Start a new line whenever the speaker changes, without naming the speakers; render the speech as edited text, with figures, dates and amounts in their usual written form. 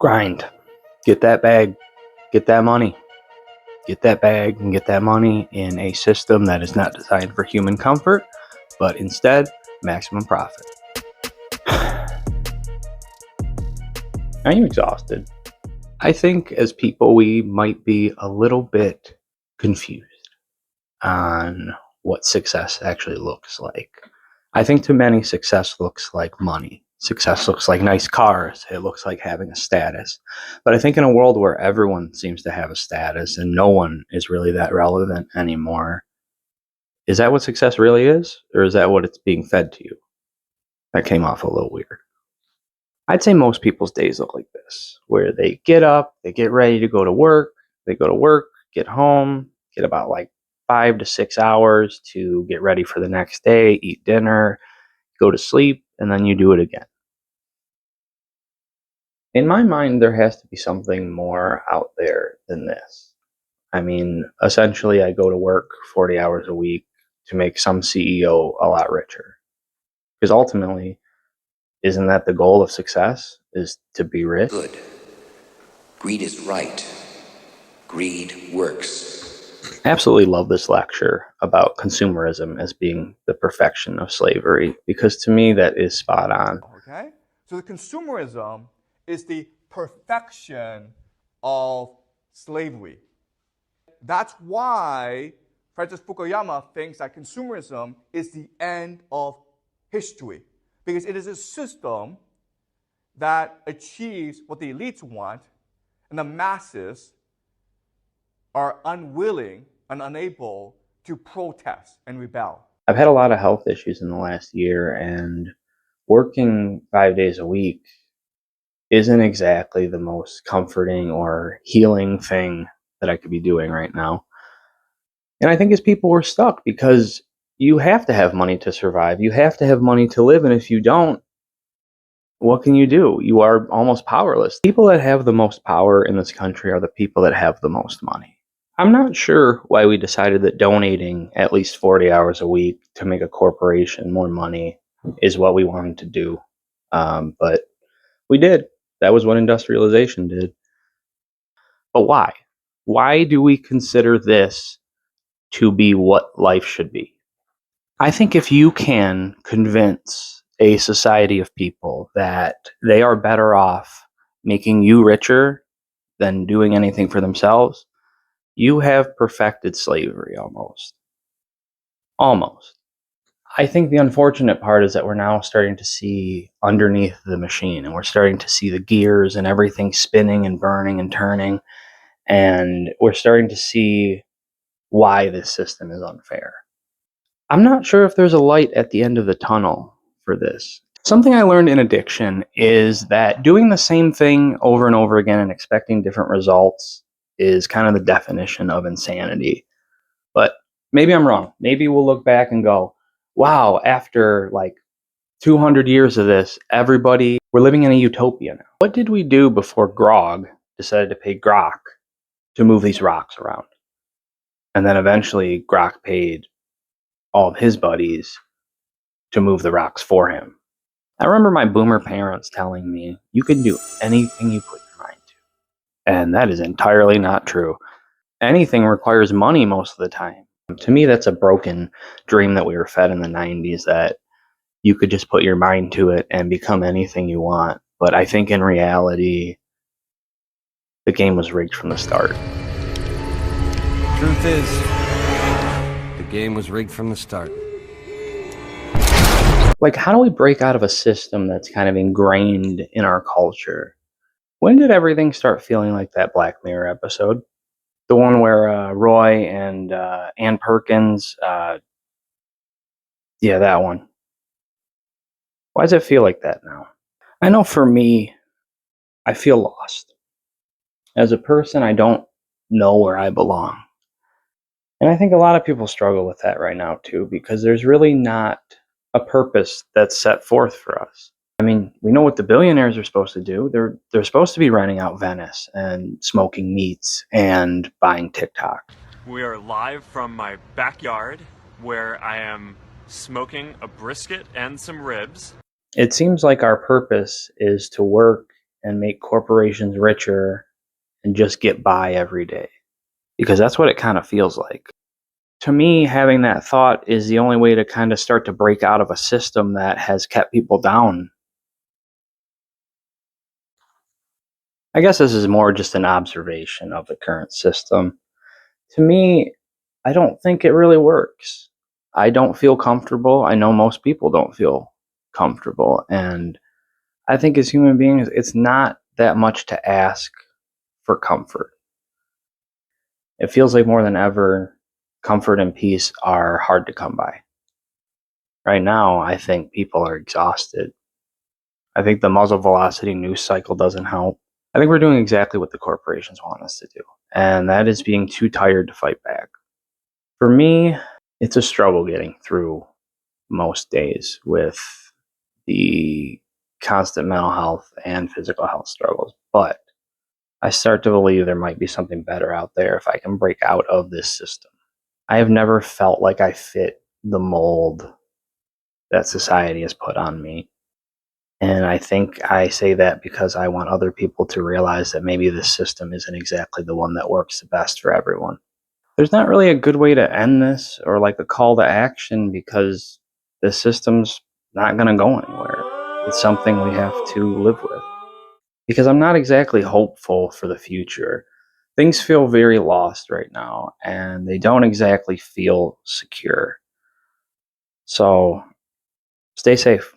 Grind. Get that bag. Get that money. Get that bag and get that money in a system that is not designed for human comfort, but instead, maximum profit. Are you exhausted? I think as people, we might be a little bit confused on what success actually looks like. I think to many, success looks like money. Success looks like nice cars. It looks like having a status. But I think in a world where everyone seems to have a status and no one is really that relevant anymore, is that what success really is? Or is that what it's being fed to you? That came off a little weird. I'd say most people's days look like this, where they get up, they get ready to go to work, they go to work, get home, get about like 5 to 6 hours to get ready for the next day, eat dinner, go to sleep, and then you do it again. In my mind, there has to be something more out there than this. I mean, essentially, I go to work 40 hours a week to make some CEO a lot richer. Because ultimately, isn't that the goal of success, is to be rich?
Good. Greed is right. Greed works.
I absolutely love this lecture about consumerism as being the perfection of slavery, because to me that is spot on.
Okay? So the consumerism is the perfection of slavery. That's why Francis Fukuyama thinks that consumerism is the end of history, because it is a system that achieves what the elites want, and the masses are unwilling and unable to protest and rebel.
I've had a lot of health issues in the last year, and working 5 days a week isn't exactly the most comforting or healing thing that I could be doing right now. And I think as people, we're stuck because you have to have money to survive. You have to have money to live. And if you don't, what can you do? You are almost powerless. People that have the most power in this country are the people that have the most money. I'm not sure why we decided that donating at least 40 hours a week to make a corporation more money is what we wanted to do. But we did. That was what industrialization did. But why? Why do we consider this to be what life should be? I think if you can convince a society of people that they are better off making you richer than doing anything for themselves, you have perfected slavery almost. Almost. I think the unfortunate part is that we're now starting to see underneath the machine, and we're starting to see the gears and everything spinning and burning and turning, and we're starting to see why this system is unfair. I'm not sure if there's a light at the end of the tunnel for this. Something I learned in addiction is that doing the same thing over and over again and expecting different results is kind of the definition of insanity. But maybe I'm wrong. Maybe we'll look back and go, wow, after like 200 years of this, we're living in a utopia now. What did we do before Grog decided to pay Grok to move these rocks around? And then eventually Grok paid all of his buddies to move the rocks for him. I remember my boomer parents telling me, you can do anything you put your mind to. And that is entirely not true. Anything requires money most of the time. To me, that's a broken dream that we were fed in the 90s, that you could just put your mind to it and become anything you want. But I think in reality, the game was rigged from the start.
Truth is, the game was rigged from the start.
Like, how do we break out of a system that's kind of ingrained in our culture? When did everything start feeling like that Black Mirror episode? The one where Roy and Ann Perkins, yeah, that one. Why does it feel like that now? I know for me, I feel lost. As a person, I don't know where I belong. And I think a lot of people struggle with that right now too, because there's really not a purpose that's set forth for us. I mean, we know what the billionaires are supposed to do. They're supposed to be renting out Venice and smoking meats and buying TikTok.
We are live from my backyard where I am smoking a brisket and some ribs.
It seems like our purpose is to work and make corporations richer and just get by every day. Because that's what it kind of feels like. To me, having that thought is the only way to kind of start to break out of a system that has kept people down. I guess this is more just an observation of the current system. To me, I don't think it really works. I don't feel comfortable. I know most people don't feel comfortable. And I think as human beings, it's not that much to ask for comfort. It feels like more than ever, comfort and peace are hard to come by. Right now, I think people are exhausted. I think the muzzle velocity news cycle doesn't help. I think we're doing exactly what the corporations want us to do, and that is being too tired to fight back. For me, it's a struggle getting through most days with the constant mental health and physical health struggles, but I start to believe there might be something better out there if I can break out of this system. I have never felt like I fit the mold that society has put on me. And I think I say that because I want other people to realize that maybe this system isn't exactly the one that works the best for everyone. There's not really a good way to end this or like a call to action because the system's not going to go anywhere. It's something we have to live with. Because I'm not exactly hopeful for the future. Things feel very lost right now, and they don't exactly feel secure. So stay safe.